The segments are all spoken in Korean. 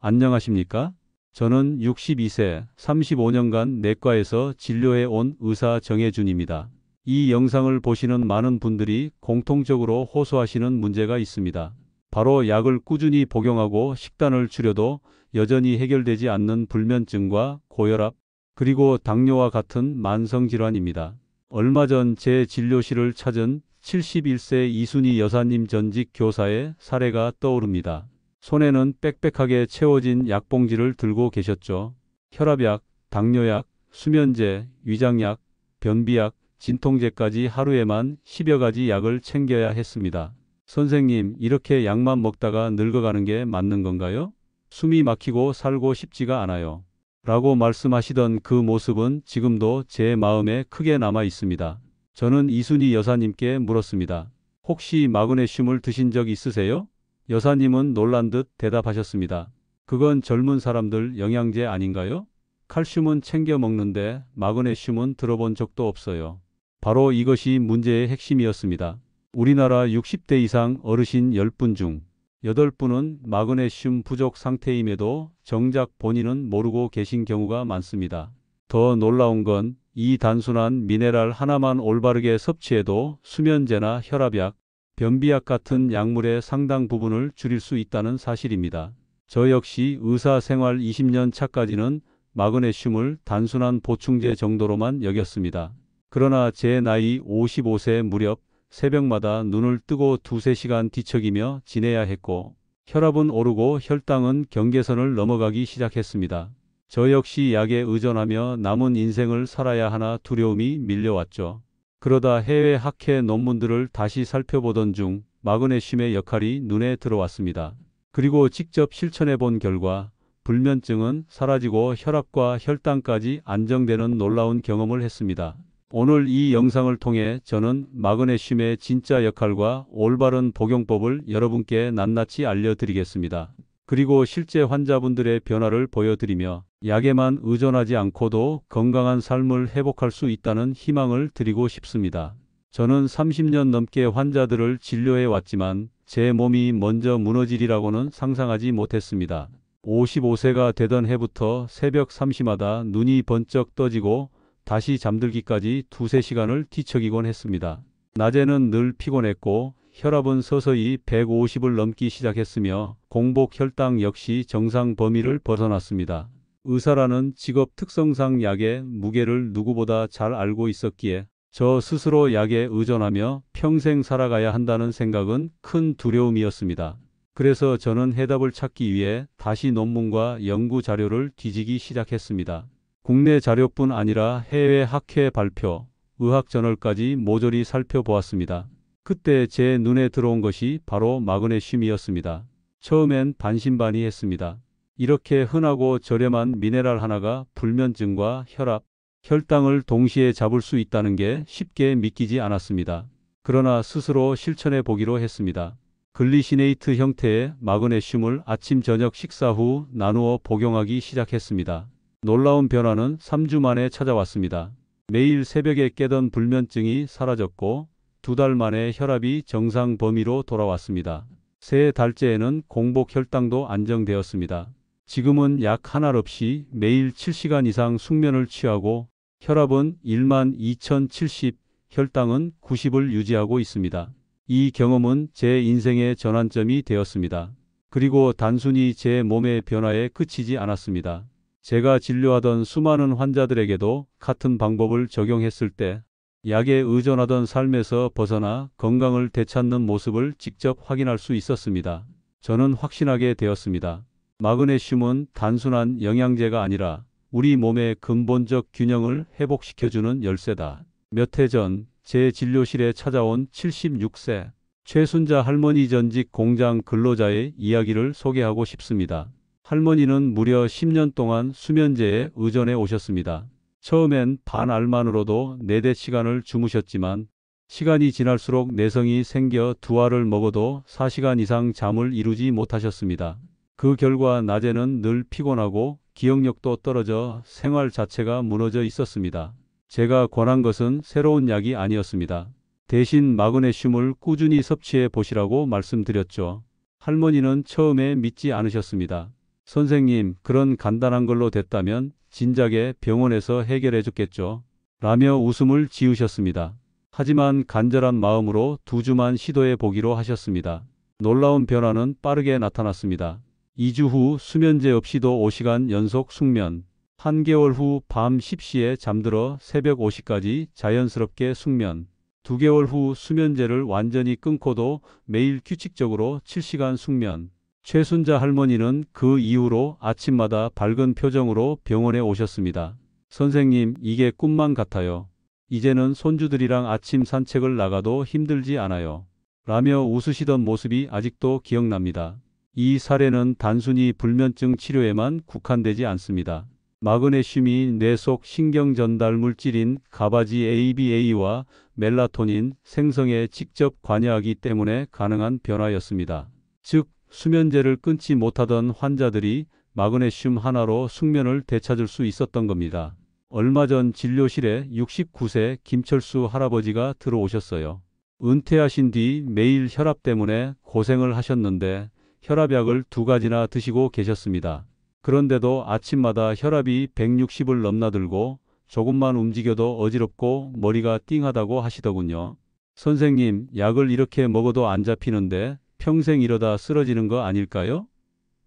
안녕하십니까? 저는 62세, 35년간 내과에서 진료해 온 의사 정혜준입니다. 이 영상을 보시는 많은 분들이 공통적으로 호소하시는 문제가 있습니다. 바로 약을 꾸준히 복용하고 식단을 줄여도 여전히 해결되지 않는 불면증과 고혈압, 그리고 당뇨와 같은 만성질환입니다. 얼마 전 제 진료실을 찾은 71세 이순희 여사님 전직 교사의 사례가 떠오릅니다. 손에는 빽빽하게 채워진 약봉지를 들고 계셨죠. 혈압약, 당뇨약, 수면제, 위장약, 변비약, 진통제까지 하루에만 10여 가지 약을 챙겨야 했습니다. 선생님, 이렇게 약만 먹다가 늙어가는 게 맞는 건가요? 숨이 막히고 살고 싶지가 않아요. 라고 말씀하시던 그 모습은 지금도 제 마음에 크게 남아 있습니다. 저는 이순희 여사님께 물었습니다. 혹시 마그네슘을 드신 적 있으세요? 여사님은 놀란 듯 대답하셨습니다. 그건 젊은 사람들 영양제 아닌가요? 칼슘은 챙겨 먹는데 마그네슘은 들어본 적도 없어요. 바로 이것이 문제의 핵심이었습니다. 우리나라 60대 이상 어르신 10분 중 8분은 마그네슘 부족 상태임에도 정작 본인은 모르고 계신 경우가 많습니다. 더 놀라운 건 이 단순한 미네랄 하나만 올바르게 섭취해도 수면제나 혈압약, 변비약 같은 약물의 상당 부분을 줄일 수 있다는 사실입니다. 저 역시 의사 생활 20년 차까지는 마그네슘을 단순한 보충제 정도로만 여겼습니다. 그러나 제 나이 55세 무렵 새벽마다 눈을 뜨고 2~3시간 뒤척이며 지내야 했고 혈압은 오르고 혈당은 경계선을 넘어가기 시작했습니다. 저 역시 약에 의존하며 남은 인생을 살아야 하나 두려움이 밀려왔죠. 그러다 해외 학회 논문들을 다시 살펴보던 중 마그네슘의 역할이 눈에 들어왔습니다. 그리고 직접 실천해 본 결과 불면증은 사라지고 혈압과 혈당까지 안정되는 놀라운 경험을 했습니다. 오늘 이 영상을 통해 저는 마그네슘의 진짜 역할과 올바른 복용법을 여러분께 낱낱이 알려드리겠습니다. 그리고 실제 환자분들의 변화를 보여드리며 약에만 의존하지 않고도 건강한 삶을 회복할 수 있다는 희망을 드리고 싶습니다. 저는 30년 넘게 환자들을 진료해 왔지만 제 몸이 먼저 무너지리라고는 상상하지 못했습니다. 55세가 되던 해부터 새벽 3시마다 눈이 번쩍 떠지고 다시 잠들기까지 2~3시간을 뒤척이곤 했습니다. 낮에는 늘 피곤했고 혈압은 서서히 150을 넘기 시작했으며 공복 혈당 역시 정상 범위를 벗어났습니다. 의사라는 직업 특성상 약의 무게를 누구보다 잘 알고 있었기에 저 스스로 약에 의존하며 평생 살아가야 한다는 생각은 큰 두려움이었습니다. 그래서 저는 해답을 찾기 위해 다시 논문과 연구 자료를 뒤지기 시작했습니다. 국내 자료뿐 아니라 해외 학회 발표, 의학 저널까지 모조리 살펴보았습니다. 그때 제 눈에 들어온 것이 바로 마그네슘이었습니다. 처음엔 반신반의했습니다. 이렇게 흔하고 저렴한 미네랄 하나가 불면증과 혈압, 혈당을 동시에 잡을 수 있다는 게 쉽게 믿기지 않았습니다. 그러나 스스로 실천해 보기로 했습니다. 글리시네이트 형태의 마그네슘을 아침 저녁 식사 후 나누어 복용하기 시작했습니다. 놀라운 변화는 3주 만에 찾아왔습니다. 매일 새벽에 깨던 불면증이 사라졌고 2달 만에 혈압이 정상 범위로 돌아왔습니다. 3달째에는 공복 혈당도 안정되었습니다. 지금은 약 하나 없이 매일 7시간 이상 숙면을 취하고 혈압은 12,070, 혈당은 90을 유지하고 있습니다. 이 경험은 제 인생의 전환점이 되었습니다. 그리고 단순히 제 몸의 변화에 그치지 않았습니다. 제가 진료하던 수많은 환자들에게도 같은 방법을 적용했을 때 약에 의존하던 삶에서 벗어나 건강을 되찾는 모습을 직접 확인할 수 있었습니다. 저는 확신하게 되었습니다. 마그네슘은 단순한 영양제가 아니라 우리 몸의 근본적 균형을 회복시켜주는 열쇠다. 몇 해 전 제 진료실에 찾아온 76세 최순자 할머니 전직 공장 근로자의 이야기를 소개하고 싶습니다. 할머니는 무려 10년 동안 수면제에 의존해 오셨습니다. 처음엔 반알만으로도 4~5시간을 주무셨지만 시간이 지날수록 내성이 생겨 2알을 먹어도 4시간 이상 잠을 이루지 못하셨습니다. 그 결과 낮에는 늘 피곤하고 기억력도 떨어져 생활 자체가 무너져 있었습니다. 제가 권한 것은 새로운 약이 아니었습니다. 대신 마그네슘을 꾸준히 섭취해 보시라고 말씀드렸죠. 할머니는 처음에 믿지 않으셨습니다. 선생님, 그런 간단한 걸로 됐다면 진작에 병원에서 해결해 줬겠죠. 라며 웃음을 지으셨습니다. 하지만 간절한 마음으로 2주만 시도해 보기로 하셨습니다. 놀라운 변화는 빠르게 나타났습니다. 2주 후 수면제 없이도 5시간 연속 숙면, 1개월 후 밤 10시에 잠들어 새벽 5시까지 자연스럽게 숙면, 2개월 후 수면제를 완전히 끊고도 매일 규칙적으로 7시간 숙면. 최순자 할머니는 그 이후로 아침마다 밝은 표정으로 병원에 오셨습니다. 선생님, 이게 꿈만 같아요. 이제는 손주들이랑 아침 산책을 나가도 힘들지 않아요. 라며 웃으시던 모습이 아직도 기억납니다. 이 사례는 단순히 불면증 치료에만 국한되지 않습니다. 마그네슘이 뇌 속 신경 전달 물질인 가바지 ABA와 멜라토닌 생성에 직접 관여하기 때문에 가능한 변화였습니다. 즉, 수면제를 끊지 못하던 환자들이 마그네슘 하나로 숙면을 되찾을 수 있었던 겁니다. 얼마 전 진료실에 69세 김철수 할아버지가 들어오셨어요. 은퇴하신 뒤 매일 혈압 때문에 고생을 하셨는데 혈압약을 2가지나 드시고 계셨습니다. 그런데도 아침마다 혈압이 160을 넘나들고 조금만 움직여도 어지럽고 머리가 띵하다고 하시더군요. 선생님, 약을 이렇게 먹어도 안 잡히는데 평생 이러다 쓰러지는 거 아닐까요?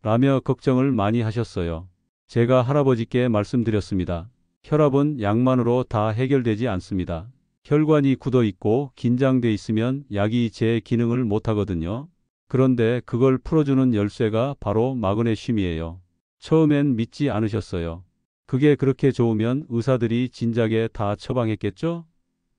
라며 걱정을 많이 하셨어요. 제가 할아버지께 말씀드렸습니다. 혈압은 약만으로 다 해결되지 않습니다. 혈관이 굳어 있고 긴장돼 있으면 약이 제 기능을 못 하거든요. 그런데 그걸 풀어주는 열쇠가 바로 마그네슘이에요. 처음엔 믿지 않으셨어요. 그게 그렇게 좋으면 의사들이 진작에 다 처방했겠죠?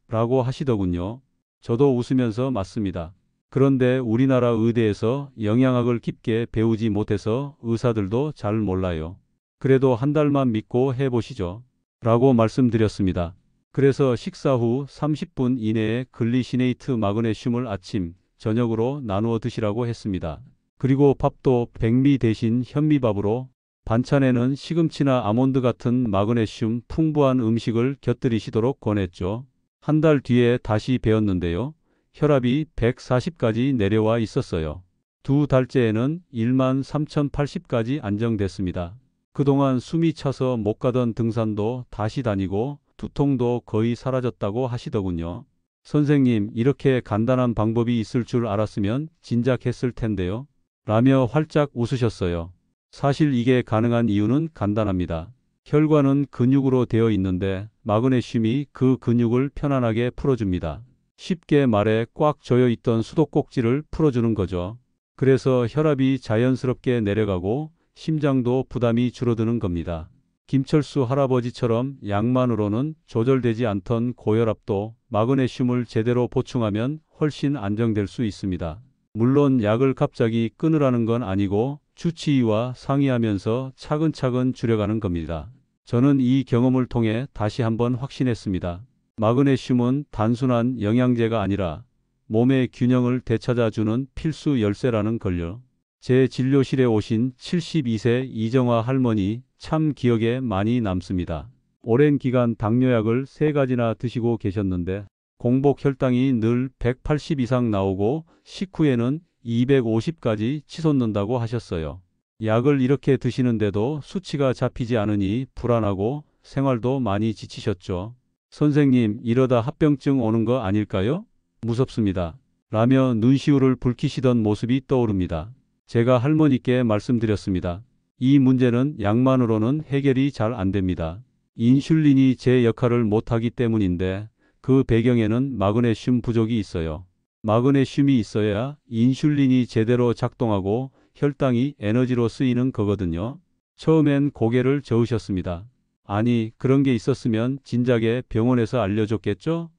라고 하시더군요. 저도 웃으면서 맞습니다. 그런데 우리나라 의대에서 영양학을 깊게 배우지 못해서 의사들도 잘 몰라요. 그래도 한 달만 믿고 해보시죠. 라고 말씀드렸습니다. 그래서 식사 후 30분 이내에 글리시네이트 마그네슘을 아침, 저녁으로 나누어 드시라고 했습니다. 그리고 밥도 백미 대신 현미밥으로, 반찬에는 시금치나 아몬드 같은 마그네슘 풍부한 음식을 곁들이시도록 권했죠. 한 달 뒤에 다시 배웠는데요. 혈압이 140까지 내려와 있었어요. 2달째에는 13,080까지 안정됐습니다. 그동안 숨이 차서 못 가던 등산도 다시 다니고 두통도 거의 사라졌다고 하시더군요. 선생님, 이렇게 간단한 방법이 있을 줄 알았으면 진작 했을 텐데요. 라며 활짝 웃으셨어요. 사실 이게 가능한 이유는 간단합니다. 혈관은 근육으로 되어 있는데 마그네슘이 그 근육을 편안하게 풀어줍니다. 쉽게 말해 꽉 조여 있던 수도꼭지를 풀어주는 거죠. 그래서 혈압이 자연스럽게 내려가고 심장도 부담이 줄어드는 겁니다. 김철수 할아버지처럼 약만으로는 조절되지 않던 고혈압도 마그네슘을 제대로 보충하면 훨씬 안정될 수 있습니다. 물론 약을 갑자기 끊으라는 건 아니고 주치의와 상의하면서 차근차근 줄여가는 겁니다. 저는 이 경험을 통해 다시 한번 확신했습니다. 마그네슘은 단순한 영양제가 아니라 몸의 균형을 되찾아주는 필수 열쇠라는 걸요. 제 진료실에 오신 72세 이정화 할머니 참 기억에 많이 남습니다. 오랜 기간 당뇨약을 3가지나 드시고 계셨는데 공복 혈당이 늘 180 이상 나오고 식후에는 250까지 치솟는다고 하셨어요. 약을 이렇게 드시는데도 수치가 잡히지 않으니 불안하고 생활도 많이 지치셨죠. 선생님, 이러다 합병증 오는 거 아닐까요? 무섭습니다. 라며 눈시울을 붉히시던 모습이 떠오릅니다. 제가 할머니께 말씀드렸습니다. 이 문제는 약만으로는 해결이 잘 안 됩니다. 인슐린이 제 역할을 못하기 때문인데 그 배경에는 마그네슘 부족이 있어요. 마그네슘이 있어야 인슐린이 제대로 작동하고 혈당이 에너지로 쓰이는 거거든요. 처음엔 고개를 저으셨습니다. 아니, 그런 게 있었으면 진작에 병원에서 알려줬겠죠?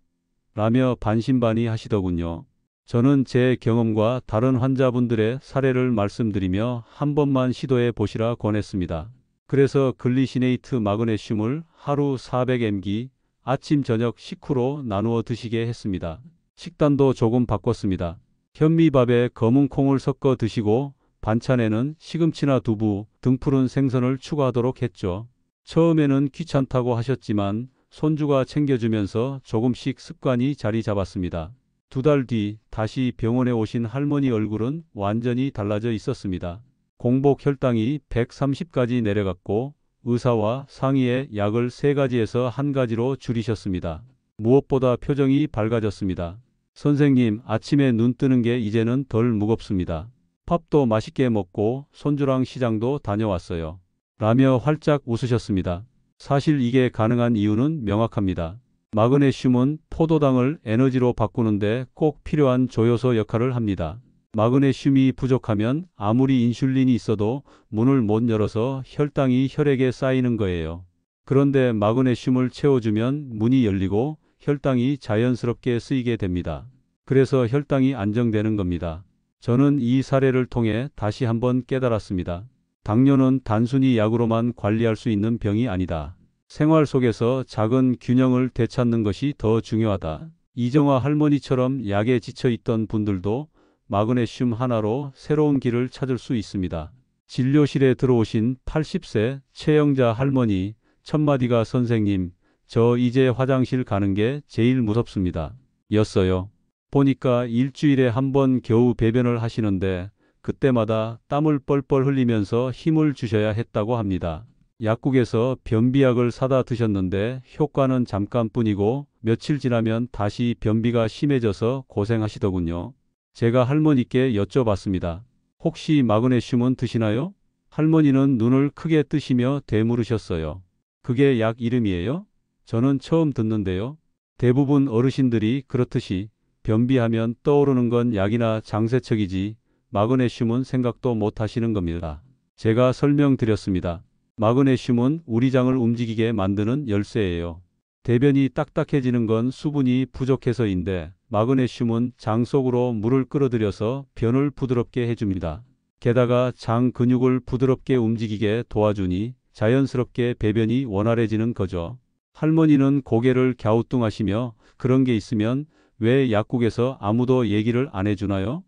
라며 반신반의 하시더군요. 저는 제 경험과 다른 환자분들의 사례를 말씀드리며 한 번만 시도해 보시라 권했습니다. 그래서 글리시네이트 마그네슘을 하루 400mg 아침 저녁 식후로 나누어 드시게 했습니다. 식단도 조금 바꿨습니다. 현미밥에 검은 콩을 섞어 드시고 반찬에는 시금치나 두부, 등푸른 생선을 추가하도록 했죠. 처음에는 귀찮다고 하셨지만 손주가 챙겨주면서 조금씩 습관이 자리 잡았습니다. 2달 뒤 다시 병원에 오신 할머니 얼굴은 완전히 달라져 있었습니다. 공복 혈당이 130까지 내려갔고 의사와 상의해 약을 3가지에서 1가지로 줄이셨습니다. 무엇보다 표정이 밝아졌습니다. 선생님, 아침에 눈 뜨는 게 이제는 덜 무겁습니다. 밥도 맛있게 먹고 손주랑 시장도 다녀왔어요. 라며 활짝 웃으셨습니다. 사실 이게 가능한 이유는 명확합니다. 마그네슘은 포도당을 에너지로 바꾸는데 꼭 필요한 조효소 역할을 합니다. 마그네슘이 부족하면 아무리 인슐린이 있어도 문을 못 열어서 혈당이 혈액에 쌓이는 거예요. 그런데 마그네슘을 채워주면 문이 열리고 혈당이 자연스럽게 쓰이게 됩니다. 그래서 혈당이 안정되는 겁니다. 저는 이 사례를 통해 다시 한번 깨달았습니다. 당뇨는 단순히 약으로만 관리할 수 있는 병이 아니다. 생활 속에서 작은 균형을 되찾는 것이 더 중요하다. 이정화 할머니처럼 약에 지쳐 있던 분들도 마그네슘 하나로 새로운 길을 찾을 수 있습니다. 진료실에 들어오신 80세 최영자 할머니, 첫 마디가 선생님, 저 이제 화장실 가는 게 제일 무섭습니다. 였어요. 보니까 일주일에 한 번 겨우 배변을 하시는데 그때마다 땀을 뻘뻘 흘리면서 힘을 주셔야 했다고 합니다. 약국에서 변비약을 사다 드셨는데 효과는 잠깐뿐이고 며칠 지나면 다시 변비가 심해져서 고생하시더군요. 제가 할머니께 여쭤봤습니다. 혹시 마그네슘은 드시나요? 할머니는 눈을 크게 뜨시며 되물으셨어요. 그게 약 이름이에요? 저는 처음 듣는데요. 대부분 어르신들이 그렇듯이 변비하면 떠오르는 건 약이나 장세척이지 마그네슘은 생각도 못 하시는 겁니다. 제가 설명드렸습니다. 마그네슘은 우리 장을 움직이게 만드는 열쇠예요. 대변이 딱딱해지는 건 수분이 부족해서인데 마그네슘은 장 속으로 물을 끌어들여서 변을 부드럽게 해줍니다. 게다가 장 근육을 부드럽게 움직이게 도와주니 자연스럽게 배변이 원활해지는 거죠. 할머니는 고개를 갸우뚱하시며 그런 게 있으면 왜 약국에서 아무도 얘기를 안 해주나요?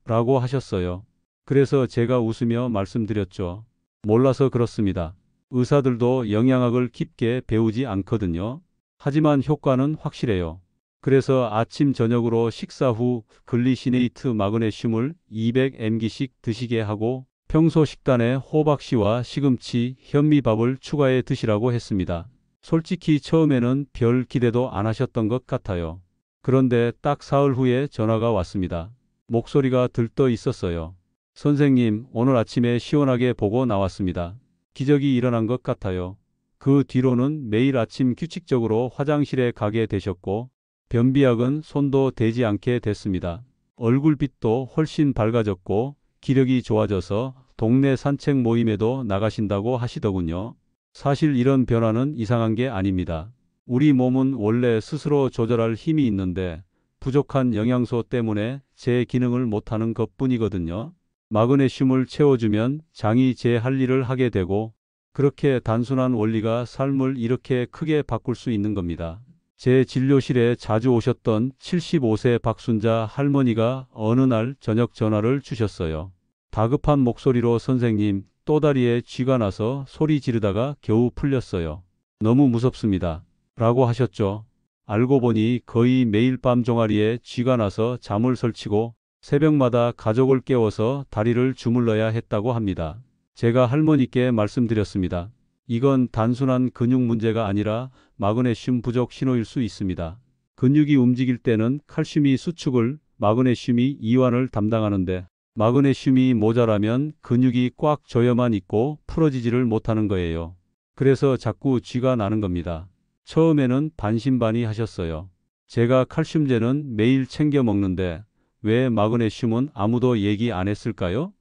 라고 하셨어요. 그래서 제가 웃으며 말씀드렸죠. 몰라서 그렇습니다. 의사들도 영양학을 깊게 배우지 않거든요. 하지만 효과는 확실해요. 그래서 아침 저녁으로 식사 후 글리시네이트 마그네슘을 200mg씩 드시게 하고 평소 식단에 호박씨와 시금치, 현미밥을 추가해 드시라고 했습니다. 솔직히 처음에는 별 기대도 안 하셨던 것 같아요. 그런데 딱 사흘 후에 전화가 왔습니다. 목소리가 들떠 있었어요. 선생님, 오늘 아침에 시원하게 보고 나왔습니다. 기적이 일어난 것 같아요. 그 뒤로는 매일 아침 규칙적으로 화장실에 가게 되셨고 변비약은 손도 대지 않게 됐습니다. 얼굴빛도 훨씬 밝아졌고 기력이 좋아져서 동네 산책 모임에도 나가신다고 하시더군요. 사실 이런 변화는 이상한 게 아닙니다. 우리 몸은 원래 스스로 조절할 힘이 있는데 부족한 영양소 때문에 제 기능을 못하는 것뿐이거든요. 마그네슘을 채워주면 장이 제 할 일을 하게 되고 그렇게 단순한 원리가 삶을 이렇게 크게 바꿀 수 있는 겁니다. 제 진료실에 자주 오셨던 75세 박순자 할머니가 어느 날 저녁 전화를 주셨어요. 다급한 목소리로 선생님, 또다리에 쥐가 나서 소리 지르다가 겨우 풀렸어요. 너무 무섭습니다. 라고 하셨죠. 알고 보니 거의 매일 밤 종아리에 쥐가 나서 잠을 설치고 새벽마다 가족을 깨워서 다리를 주물러야 했다고 합니다. 제가 할머니께 말씀드렸습니다. 이건 단순한 근육 문제가 아니라 마그네슘 부족 신호일 수 있습니다. 근육이 움직일 때는 칼슘이 수축을, 마그네슘이 이완을 담당하는데 마그네슘이 모자라면 근육이 꽉 조여만 있고 풀어지지를 못하는 거예요. 그래서 자꾸 쥐가 나는 겁니다. 처음에는 반신반의하셨어요. 제가 칼슘제는 매일 챙겨 먹는데 왜 마그네슘은 아무도 얘기 안 했을까요?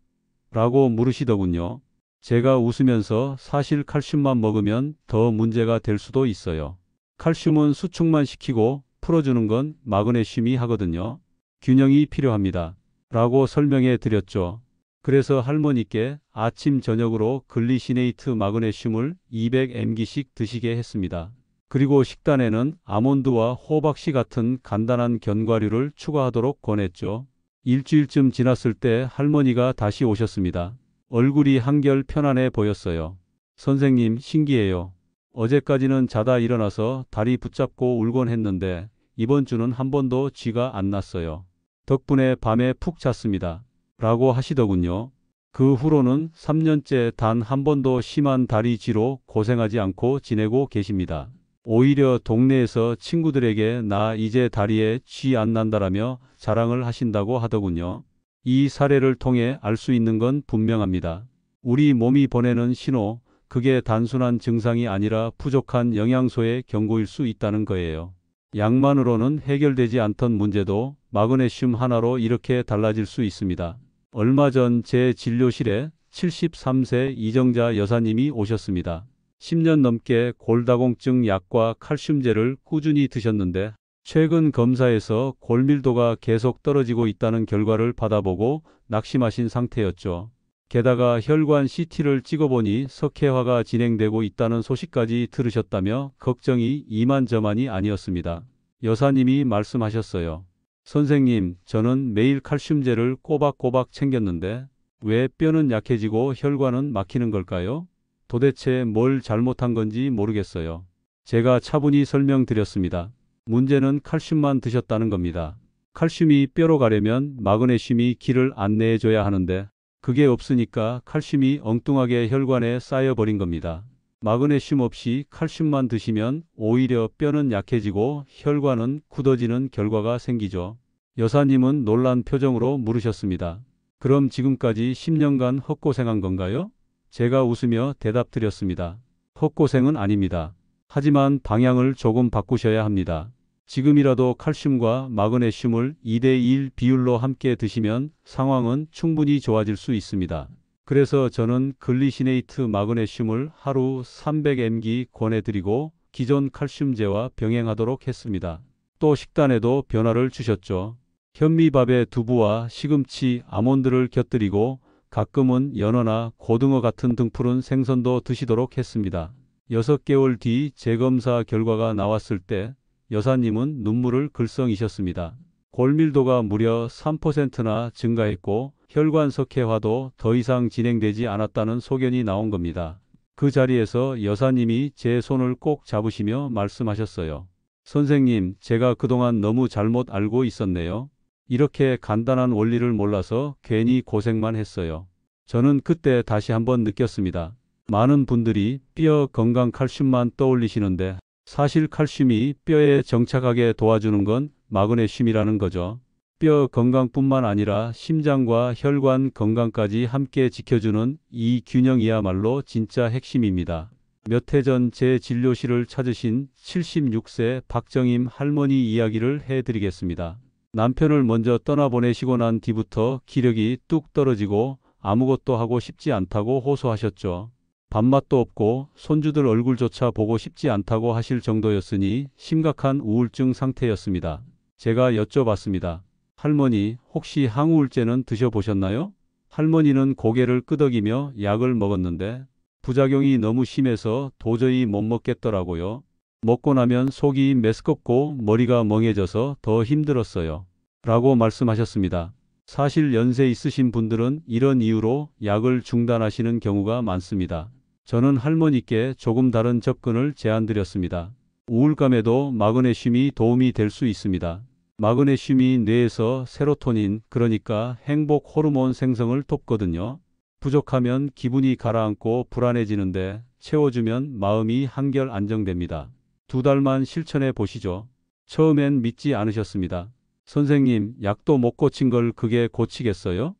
라고 물으시더군요. 제가 웃으면서 사실 칼슘만 먹으면 더 문제가 될 수도 있어요. 칼슘은 수축만 시키고 풀어주는 건 마그네슘이 하거든요. 균형이 필요합니다. 라고 설명해 드렸죠. 그래서 할머니께 아침 저녁으로 글리시네이트 마그네슘을 200mg씩 드시게 했습니다. 그리고 식단에는 아몬드와 호박씨 같은 간단한 견과류를 추가하도록 권했죠. 일주일쯤 지났을 때 할머니가 다시 오셨습니다. 얼굴이 한결 편안해 보였어요. 선생님, 신기해요. 어제까지는 자다 일어나서 다리 붙잡고 울곤 했는데 이번 주는 한 번도 쥐가 안 났어요. 덕분에 밤에 푹 잤습니다. 라고 하시더군요. 그 후로는 3년째 단 한 번도 심한 다리쥐로 고생하지 않고 지내고 계십니다. 오히려 동네에서 친구들에게 나 이제 다리에 쥐 안 난다라며 자랑을 하신다고 하더군요. 이 사례를 통해 알 수 있는 건 분명합니다. 우리 몸이 보내는 신호, 그게 단순한 증상이 아니라 부족한 영양소의 경고일 수 있다는 거예요. 약만으로는 해결되지 않던 문제도 마그네슘 하나로 이렇게 달라질 수 있습니다. 얼마 전 제 진료실에 73세 이정자 여사님이 오셨습니다. 10년 넘게 골다공증 약과 칼슘제를 꾸준히 드셨는데 최근 검사에서 골밀도가 계속 떨어지고 있다는 결과를 받아보고 낙심하신 상태였죠. 게다가 혈관 CT를 찍어보니 석회화가 진행되고 있다는 소식까지 들으셨다며 걱정이 이만저만이 아니었습니다. 여사님이 말씀하셨어요. 선생님, 저는 매일 칼슘제를 꼬박꼬박 챙겼는데 왜 뼈는 약해지고 혈관은 막히는 걸까요? 도대체 뭘 잘못한 건지 모르겠어요. 제가 차분히 설명드렸습니다. 문제는 칼슘만 드셨다는 겁니다. 칼슘이 뼈로 가려면 마그네슘이 길을 안내해줘야 하는데 그게 없으니까 칼슘이 엉뚱하게 혈관에 쌓여버린 겁니다. 마그네슘 없이 칼슘만 드시면 오히려 뼈는 약해지고 혈관은 굳어지는 결과가 생기죠. 여사님은 놀란 표정으로 물으셨습니다. 그럼 지금까지 10년간 헛고생한 건가요? 제가 웃으며 대답드렸습니다. 헛고생은 아닙니다. 하지만 방향을 조금 바꾸셔야 합니다. 지금이라도 칼슘과 마그네슘을 2대1 비율로 함께 드시면 상황은 충분히 좋아질 수 있습니다. 그래서 저는 글리시네이트 마그네슘을 하루 300mg 권해드리고 기존 칼슘제와 병행하도록 했습니다. 또 식단에도 변화를 주셨죠. 현미밥에 두부와 시금치, 아몬드를 곁들이고 가끔은 연어나 고등어 같은 등푸른 생선도 드시도록 했습니다. 6개월 뒤 재검사 결과가 나왔을 때 여사님은 눈물을 글썽이셨습니다. 골밀도가 무려 3%나 증가했고 혈관 석회화도 더 이상 진행되지 않았다는 소견이 나온 겁니다. 그 자리에서 여사님이 제 손을 꼭 잡으시며 말씀하셨어요. 선생님, 제가 그동안 너무 잘못 알고 있었네요. 이렇게 간단한 원리를 몰라서 괜히 고생만 했어요. 저는 그때 다시 한번 느꼈습니다. 많은 분들이 뼈 건강 칼슘만 떠올리시는데 사실 칼슘이 뼈에 정착하게 도와주는 건 마그네슘이라는 거죠. 뼈 건강뿐만 아니라 심장과 혈관 건강까지 함께 지켜주는 이 균형이야말로 진짜 핵심입니다. 몇 해 전 제 진료실을 찾으신 76세 박정임 할머니 이야기를 해드리겠습니다. 남편을 먼저 떠나보내시고 난 뒤부터 기력이 뚝 떨어지고 아무것도 하고 싶지 않다고 호소하셨죠. 밥맛도 없고 손주들 얼굴조차 보고 싶지 않다고 하실 정도였으니 심각한 우울증 상태였습니다. 제가 여쭤봤습니다. 할머니, 혹시 항우울제는 드셔보셨나요? 할머니는 고개를 끄덕이며 약을 먹었는데 부작용이 너무 심해서 도저히 못 먹겠더라고요. 먹고 나면 속이 메스껍고 머리가 멍해져서 더 힘들었어요. 라고 말씀하셨습니다. 사실 연세 있으신 분들은 이런 이유로 약을 중단하시는 경우가 많습니다. 저는 할머니께 조금 다른 접근을 제안드렸습니다. 우울감에도 마그네슘이 도움이 될 수 있습니다. 마그네슘이 뇌에서 세로토닌, 그러니까 행복 호르몬 생성을 돕거든요. 부족하면 기분이 가라앉고 불안해지는데 채워주면 마음이 한결 안정됩니다. 2달만 실천해 보시죠. 처음엔 믿지 않으셨습니다. 선생님, 약도 못 고친 걸 그게 고치겠어요?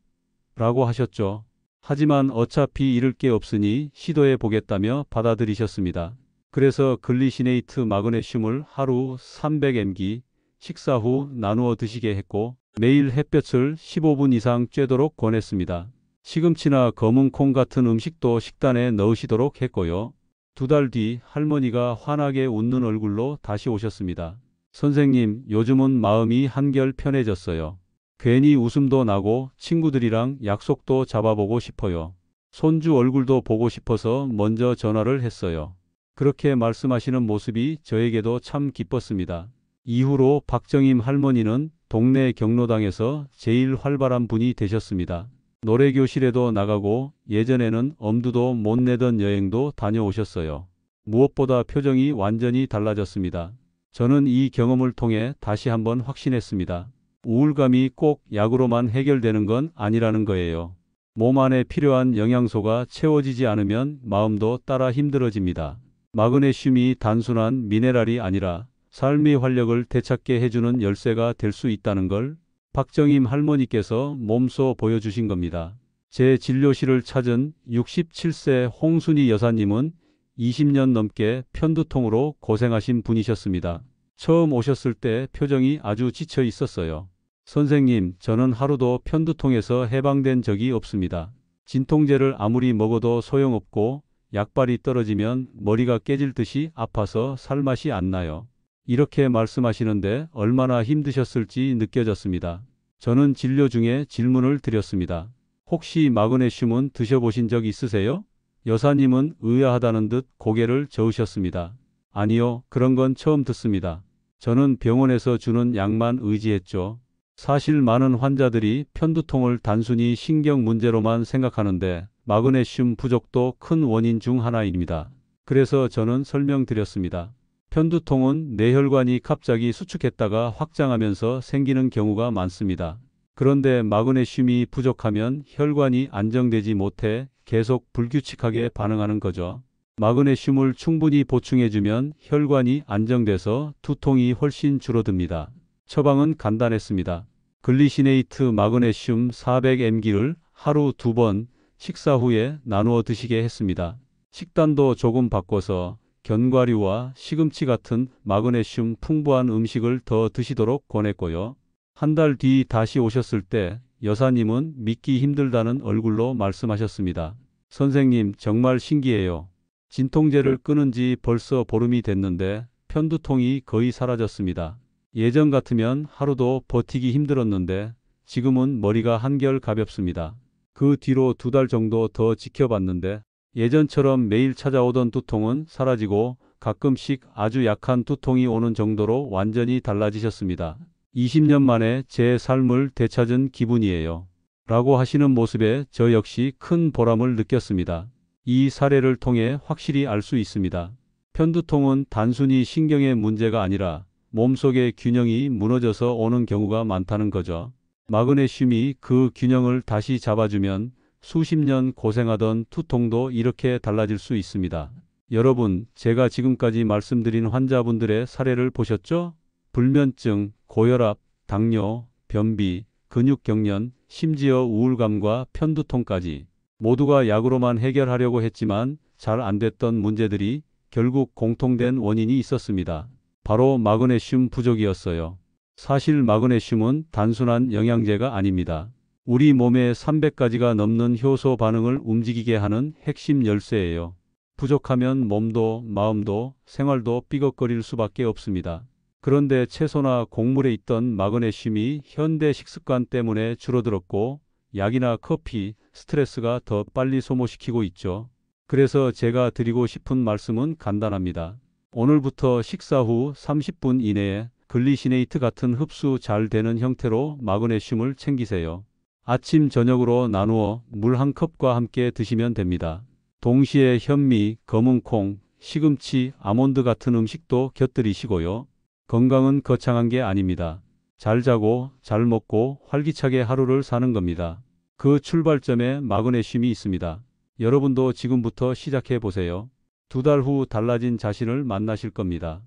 라고 하셨죠. 하지만 어차피 잃을 게 없으니 시도해 보겠다며 받아들이셨습니다. 그래서 글리시네이트 마그네슘을 하루 300mg 식사 후 나누어 드시게 했고 매일 햇볕을 15분 이상 쬐도록 권했습니다. 시금치나 검은 콩 같은 음식도 식단에 넣으시도록 했고요. 2달 뒤 할머니가 환하게 웃는 얼굴로 다시 오셨습니다. 선생님, 요즘은 마음이 한결 편해졌어요. 괜히 웃음도 나고 친구들이랑 약속도 잡아보고 싶어요. 손주 얼굴도 보고 싶어서 먼저 전화를 했어요. 그렇게 말씀하시는 모습이 저에게도 참 기뻤습니다. 이후로 박정임 할머니는 동네 경로당에서 제일 활발한 분이 되셨습니다. 노래교실에도 나가고 예전에는 엄두도 못 내던 여행도 다녀오셨어요. 무엇보다 표정이 완전히 달라졌습니다. 저는 이 경험을 통해 다시 한번 확신했습니다. 우울감이 꼭 약으로만 해결되는 건 아니라는 거예요. 몸 안에 필요한 영양소가 채워지지 않으면 마음도 따라 힘들어집니다. 마그네슘이 단순한 미네랄이 아니라 삶의 활력을 되찾게 해주는 열쇠가 될 수 있다는 걸 박정임 할머니께서 몸소 보여주신 겁니다. 제 진료실을 찾은 67세 홍순희 여사님은 20년 넘게 편두통으로 고생하신 분이셨습니다. 처음 오셨을 때 표정이 아주 지쳐 있었어요. 선생님, 저는 하루도 편두통에서 해방된 적이 없습니다. 진통제를 아무리 먹어도 소용없고 약발이 떨어지면 머리가 깨질 듯이 아파서 살맛이 안 나요. 이렇게 말씀하시는데 얼마나 힘드셨을지 느껴졌습니다. 저는 진료 중에 질문을 드렸습니다. 혹시 마그네슘은 드셔보신 적 있으세요? 여사님은 의아하다는 듯 고개를 저으셨습니다. 아니요, 그런 건 처음 듣습니다. 저는 병원에서 주는 약만 의지했죠. 사실 많은 환자들이 편두통을 단순히 신경 문제로만 생각하는데 마그네슘 부족도 큰 원인 중 하나입니다. 그래서 저는 설명드렸습니다. 편두통은 뇌혈관이 갑자기 수축했다가 확장하면서 생기는 경우가 많습니다. 그런데 마그네슘이 부족하면 혈관이 안정되지 못해 계속 불규칙하게 반응하는 거죠. 마그네슘을 충분히 보충해주면 혈관이 안정돼서 두통이 훨씬 줄어듭니다. 처방은 간단했습니다. 글리시네이트 마그네슘 400mg를 하루 2번 식사 후에 나누어 드시게 했습니다. 식단도 조금 바꿔서 견과류와 시금치 같은 마그네슘 풍부한 음식을 더 드시도록 권했고요. 한 달 뒤 다시 오셨을 때 여사님은 믿기 힘들다는 얼굴로 말씀하셨습니다. 선생님, 정말 신기해요. 진통제를 끊은 지 벌써 보름이 됐는데 편두통이 거의 사라졌습니다. 예전 같으면 하루도 버티기 힘들었는데 지금은 머리가 한결 가볍습니다. 그 뒤로 2달 정도 더 지켜봤는데 예전처럼 매일 찾아오던 두통은 사라지고 가끔씩 아주 약한 두통이 오는 정도로 완전히 달라지셨습니다. 20년 만에 제 삶을 되찾은 기분이에요. 라고 하시는 모습에 저 역시 큰 보람을 느꼈습니다. 이 사례를 통해 확실히 알 수 있습니다. 편두통은 단순히 신경의 문제가 아니라 몸속의 균형이 무너져서 오는 경우가 많다는 거죠. 마그네슘이 그 균형을 다시 잡아주면 수십 년 고생하던 두통도 이렇게 달라질 수 있습니다. 여러분, 제가 지금까지 말씀드린 환자분들의 사례를 보셨죠? 불면증, 고혈압, 당뇨, 변비, 근육경련, 심지어 우울감과 편두통까지 모두가 약으로만 해결하려고 했지만 잘 안 됐던 문제들이 결국 공통된 원인이 있었습니다. 바로 마그네슘 부족이었어요. 사실 마그네슘은 단순한 영양제가 아닙니다. 우리 몸의 300가지가 넘는 효소 반응을 움직이게 하는 핵심 열쇠예요. 부족하면 몸도 마음도 생활도 삐걱거릴 수밖에 없습니다. 그런데 채소나 곡물에 있던 마그네슘이 현대 식습관 때문에 줄어들었고 약이나 커피, 스트레스가 더 빨리 소모시키고 있죠. 그래서 제가 드리고 싶은 말씀은 간단합니다. 오늘부터 식사 후 30분 이내에 글리시네이트 같은 흡수 잘 되는 형태로 마그네슘을 챙기세요. 아침 저녁으로 나누어 물 한 컵과 함께 드시면 됩니다. 동시에 현미, 검은콩, 시금치, 아몬드 같은 음식도 곁들이시고요. 건강은 거창한 게 아닙니다. 잘 자고 잘 먹고 활기차게 하루를 사는 겁니다. 그 출발점에 마그네슘이 있습니다. 여러분도 지금부터 시작해 보세요. 2달 후 달라진 자신을 만나실 겁니다.